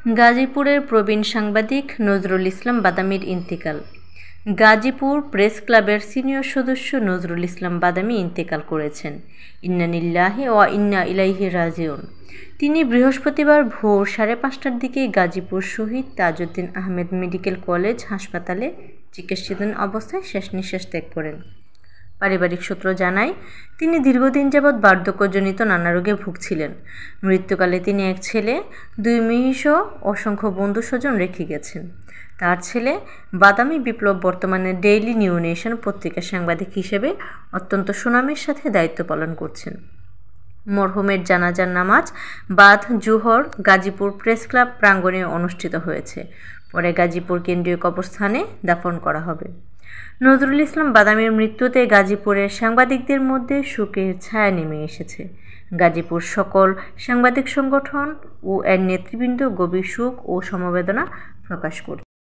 গাজীপুরের প্রবীণ সাংবাদিক নজরুল ইসলাম বাদামীর ইন্তেকাল। গাজীপুর প্রেস ক্লাবের সিনিয়র সদস্য নজরুল ইসলাম বাদামী ইন্তেকাল করেছেন। ইন্না লিল্লাহি ওয়া ইন্না ইলাইহি রাজিউন। তিনি বৃহস্পতিবার ভোর 5:30টার দিকে গাজীপুর শহীদ তাজউদ্দিন আহমেদ মেডিকেল কলেজ হাসপাতালে চিকিৎসাধীন অবস্থায় শেষ নিঃশ্বাস ত্যাগ করেন। পারিবারিক সূত্র জানায়, তিনি দীর্ঘদিন যাবৎ বার্ধক্যজনিত নানা রোগে ভুগছিলেন। মৃত্যুকালে তিনি এক ছেলে, 2 মেয়েসহ অসংখ্য বন্ধু স্বজন রেখে গেছেন। তার ছেলে বাদামী বিপ্লব বর্তমানে ডেইলি নিউ নেশন পত্রিকার সাংবাদিক হিসেবে অত্যন্ত সুনামের সাথে দায়িত্ব পালন করছেন। মরহুমের জানাজার নামাজ বাদ জোহর গাজীপুর প্রেস ক্লাব প্রাঙ্গণে অনুষ্ঠিত হয়েছে। পরে গাজীপুর কেন্দ্রীয় কবরস্থানে দাফন করা হবে। নজরুল ইসলাম বাদামীর মৃত্যুতে গাজীপুরের সাংবাদিকদের মধ্যে শোকের ছায়া নেমে এসেছে। গাজীপুর সকল সাংবাদিক সংগঠন ও এর নেতৃবৃন্দ গভীর শোক ও সমবেদনা প্রকাশ করছে।